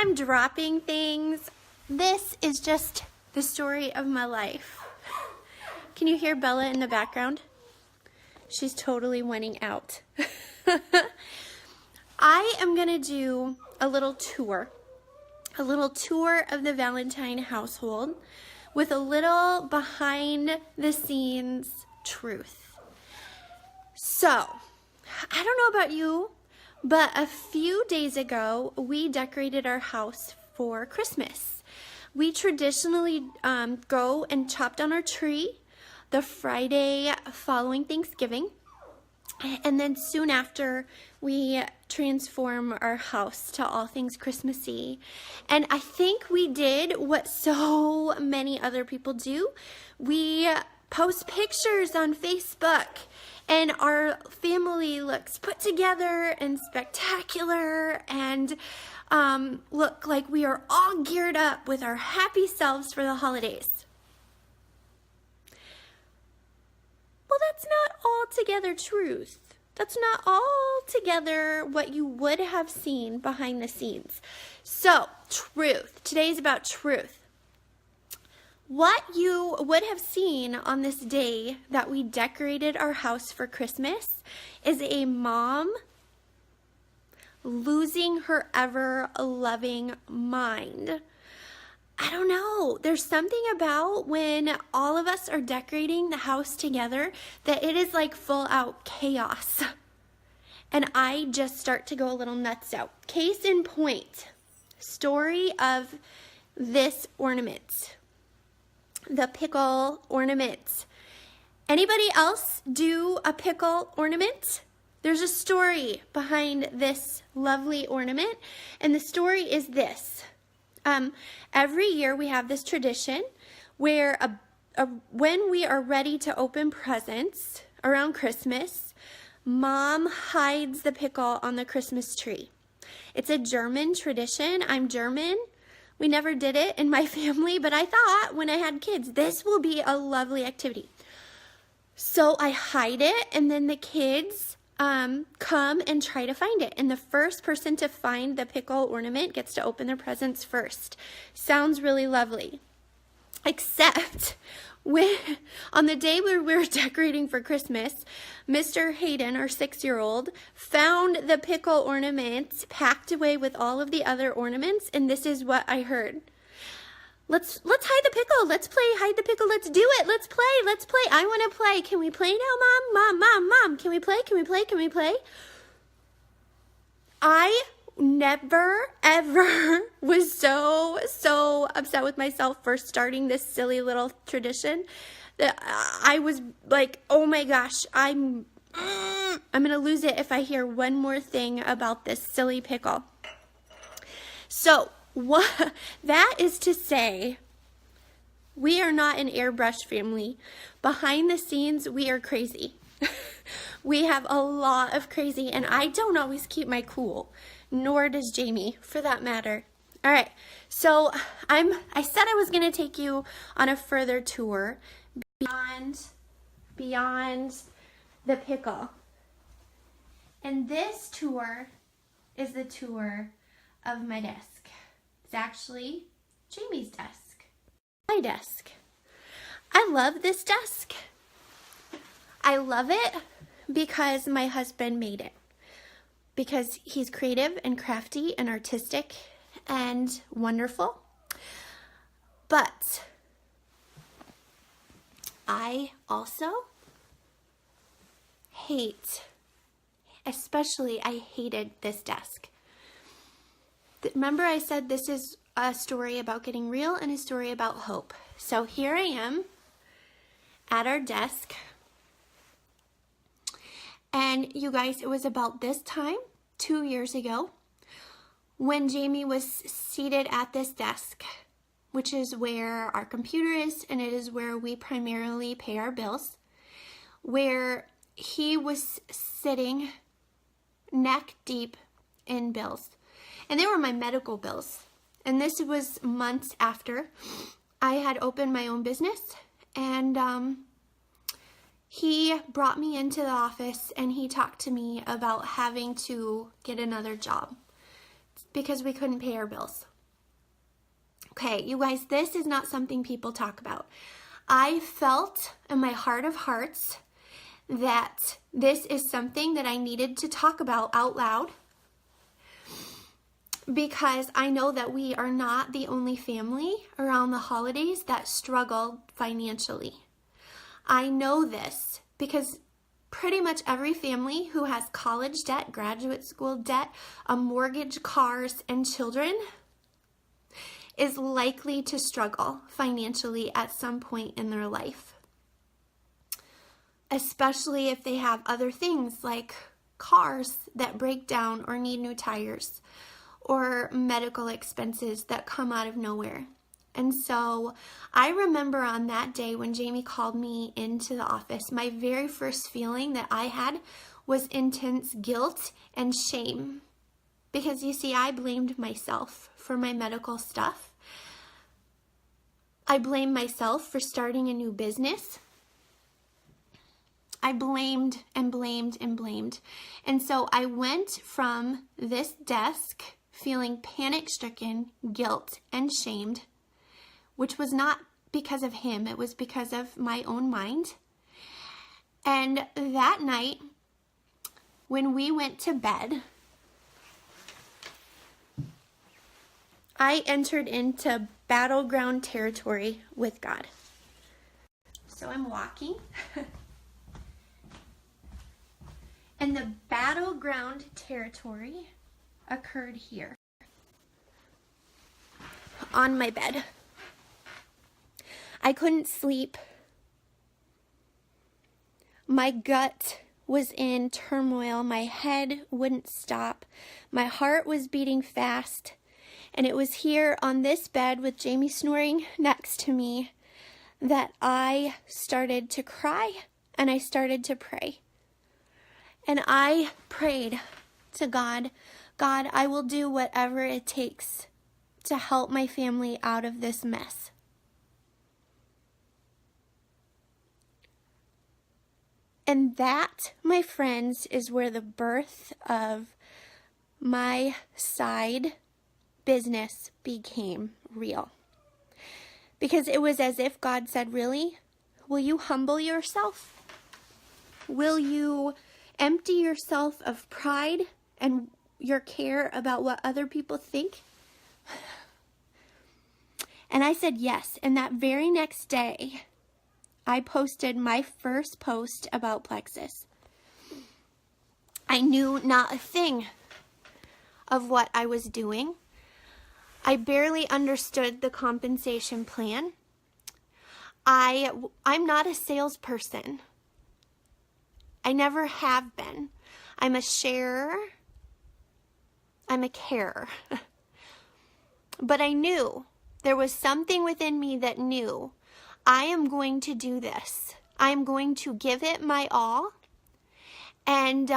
I'm dropping things. This is just the story of my life. Can you hear Bella in the background? She's totally winning out. I am gonna do a little tour of the Valentine household with a little behind the scenes truth. So, I don't know about you, but a few days ago, we decorated our house for Christmas. We traditionally go and chop down our tree the Friday following Thanksgiving. And then soon after, we transform our house to all things Christmassy. And I think we did what so many other people do. We post pictures on Facebook, and our family looks put together and spectacular, and look like we are all geared up with our happy selves for the holidays. Well, that's not altogether truth. That's not altogether what you would have seen behind the scenes. So, truth. Today's about truth. What you would have seen on this day that we decorated our house for Christmas is a mom losing her ever-loving mind. I don't know. There's something about when all of us are decorating the house together that it is like full out chaos. And I just start to go a little nuts out. Case in point, story of this ornament. The pickle ornament. Anybody else do a pickle ornament? There's a story behind this lovely ornament, and the story is this. Every year we have this tradition where when we are ready to open presents around Christmas, Mom hides the pickle on the Christmas tree. It's a German tradition. I'm German. We never did it in my family, but I thought when I had kids, this will be a lovely activity. So I hide it, and then the kids come and try to find it. And the first person to find the pickle ornament gets to open their presents first. Sounds really lovely. Except when, on the day where we were decorating for Christmas, Mr. Hayden, our 6-year-old, found the pickle ornament packed away with all of the other ornaments, and this is what I heard. Let's hide the pickle. Let's play hide the pickle. Let's do it. Let's play. Let's play. I want to play. Can we play now, Mom? Can we play? Can we play? Can we play? I never, ever was so upset with myself for starting this silly little tradition that I was like, oh my gosh, I'm going to lose it if I hear one more thing about this silly pickle. So, what that is to say, we are not an airbrush family. Behind the scenes, we are crazy. We have a lot of crazy, and I don't always keep my cool, nor does Jamie, for that matter. All right, so I said I was going to take you on a further tour beyond the pickle. And this tour is the tour of my desk. It's actually Jamie's desk, my desk. I love this desk. I love it because my husband made it. Because he's creative and crafty and artistic and wonderful. But I also I hated this desk. Remember I said this is a story about getting real and a story about hope. So here I am at our desk. And you guys, it was about this time, 2 years ago, when Jamie was seated at this desk, which is where our computer is, and it is where we primarily pay our bills, where he was sitting neck deep in bills. And they were my medical bills. And this was months after I had opened my own business. And he brought me into the office and he talked to me about having to get another job. because we couldn't pay our bills. Okay, you guys, this is not something people talk about. I felt in my heart of hearts that this is something that I needed to talk about out loud, because I know that we are not the only family around the holidays that struggle financially. I know this because pretty much every family who has college debt, graduate school debt, a mortgage, cars, and children is likely to struggle financially at some point in their life. Especially if they have other things like cars that break down or need new tires, or medical expenses that come out of nowhere. And so I remember on that day when Jamie called me into the office, my very first feeling that I had was intense guilt and shame. Because you see, I blamed myself for my medical stuff. I blamed myself for starting a new business. I blamed and blamed and blamed. And so I went from this desk feeling panic-stricken, guilt, and shamed, which was not because of him, it was because of my own mind. And that night, when we went to bed, I entered into battleground territory with God. So I'm walking, and the battleground territory occurred here on my bed. I couldn't sleep. My gut was in turmoil. My head wouldn't stop. My heart was beating fast. And it was here on this bed with Jamie snoring next to me that I started to cry and I started to pray. And I prayed to God, God, I will do whatever it takes to help my family out of this mess. And that, my friends, is where the birth of my side business became real. Because it was as if God said, really? Will you humble yourself? Will you empty yourself of pride and your care about what other people think? And I said yes. And that very next day, I posted my first post about Plexus. I knew not a thing of what I was doing. I barely understood the compensation plan. I'm not a salesperson. I never have been. I'm a sharer. I'm a carer. But I knew there was something within me that knew I am going to do this. I am going to give it my all. And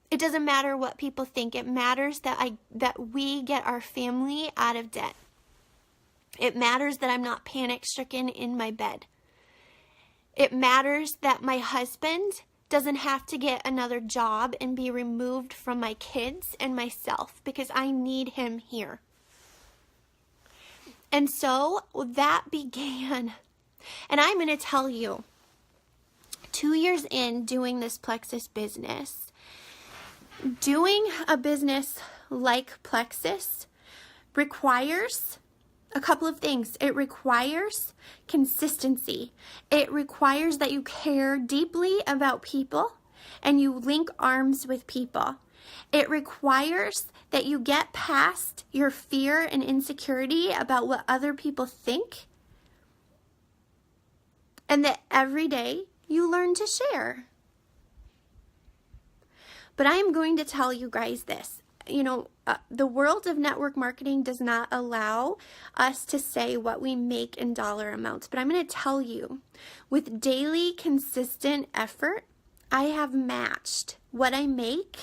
it doesn't matter what people think. It matters that we get our family out of debt. It matters that I'm not panic-stricken in my bed. It matters that my husband doesn't have to get another job and be removed from my kids and myself, because I need him here. And so that began. And I'm going to tell you, 2 years in doing this Plexus business, doing a business like Plexus requires a couple of things. It requires consistency. It requires that you care deeply about people and you link arms with people. It requires that you get past your fear and insecurity about what other people think, and that every day you learn to share. But I am going to tell you guys this. The world of network marketing does not allow us to say what we make in dollar amounts. But I'm going to tell you, with daily consistent effort, I have matched what I make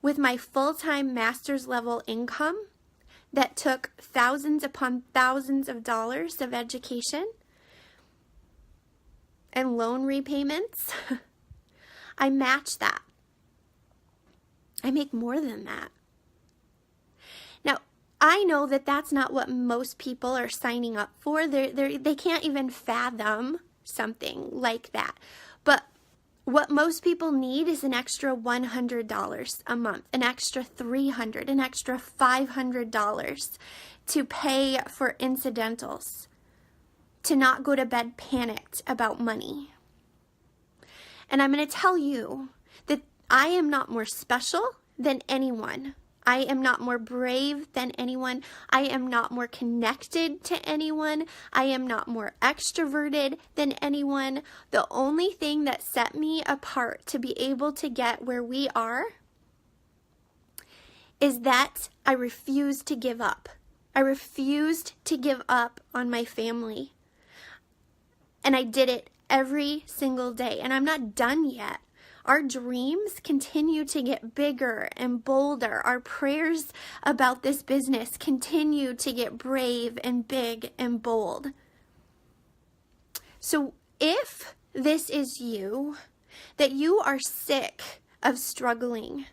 with my full-time master's level income that took thousands upon thousands of dollars of education and loan repayments. I match that. I make more than that. I know that that's not what most people are signing up for. They can't even fathom something like that. But what most people need is an extra $100 a month, an extra $300, an extra $500 to pay for incidentals, to not go to bed panicked about money. And I'm going to tell you that I am not more special than anyone. I am not more brave than anyone. I am not more connected to anyone. I am not more extroverted than anyone. The only thing that set me apart to be able to get where we are is that I refused to give up. I refused to give up on my family. And I did it every single day. And I'm not done yet. Our dreams continue to get bigger and bolder. Our prayers about this business continue to get brave and big and bold. So if this is you, that you are sick of struggling,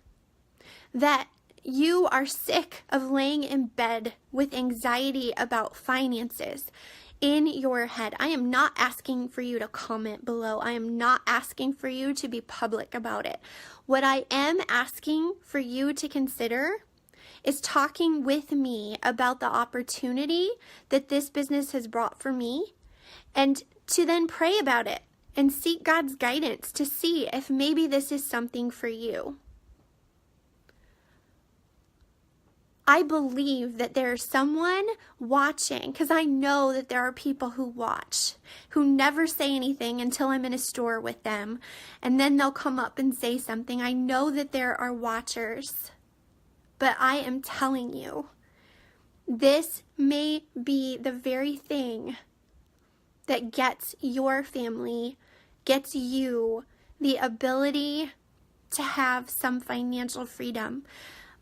that you are sick of laying in bed with anxiety about finances in your head, I am not asking for you to comment below. I am not asking for you to be public about it. What I am asking for you to consider is talking with me about the opportunity that this business has brought for me, and to then pray about it and seek God's guidance to see if maybe this is something for you. I believe that there is someone watching, because I know that there are people who watch, who never say anything until I'm in a store with them, and then they'll come up and say something. I know that there are watchers, but I am telling you, this may be the very thing that gets your family, gets you the ability to have some financial freedom.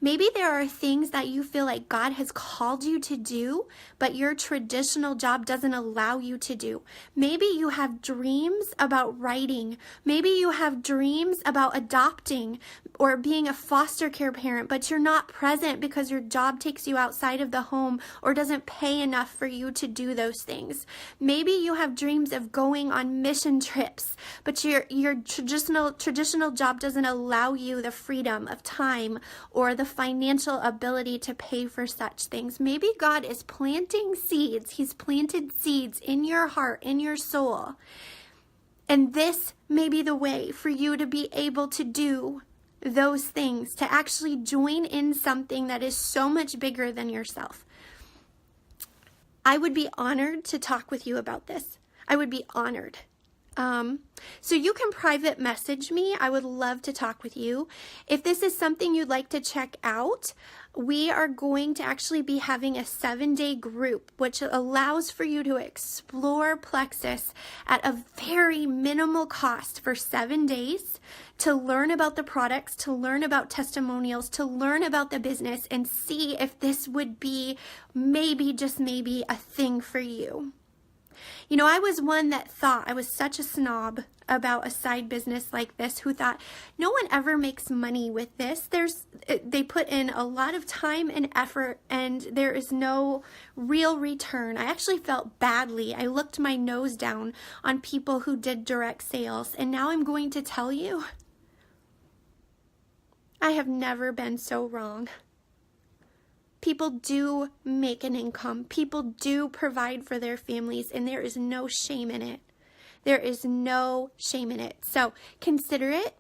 Maybe there are things that you feel like God has called you to do, but your traditional job doesn't allow you to do. Maybe you have dreams about writing. Maybe you have dreams about adopting or being a foster care parent, but you're not present because your job takes you outside of the home or doesn't pay enough for you to do those things. Maybe you have dreams of going on mission trips, but your traditional job doesn't allow you the freedom of time or the financial ability to pay for such things. Maybe God is planting seeds. He's planted seeds in your heart, in your soul. And this may be the way for you to be able to do those things, to actually join in something that is so much bigger than yourself. I would be honored to talk with you about this. I would be honored. So you can private message me. I would love to talk with you. If this is something you'd like to check out, we are going to actually be having a 7-day group, which allows for you to explore Plexus at a very minimal cost for 7 days, to learn about the products, to learn about testimonials, to learn about the business, and see if this would be maybe, just maybe, a thing for you. You know, I was one that thought, I was such a snob about a side business like this, who thought no one ever makes money with this. They put in a lot of time and effort and there is no real return. I actually felt badly. I looked my nose down on people who did direct sales, and now I'm going to tell you, I have never been so wrong. People do make an income. People do provide for their families, and there is no shame in it. There is no shame in it. So consider it,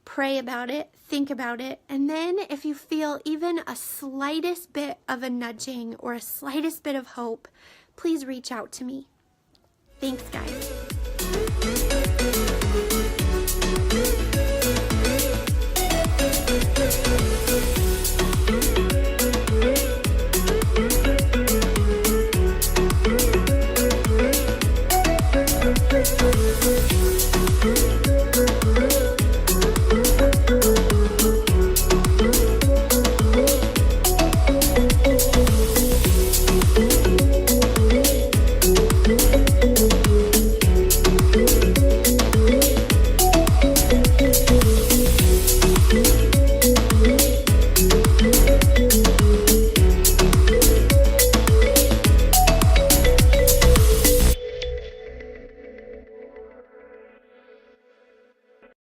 pray about it, think about it, and then if you feel even a slightest bit of a nudging or a slightest bit of hope, please reach out to me. Thanks, guys.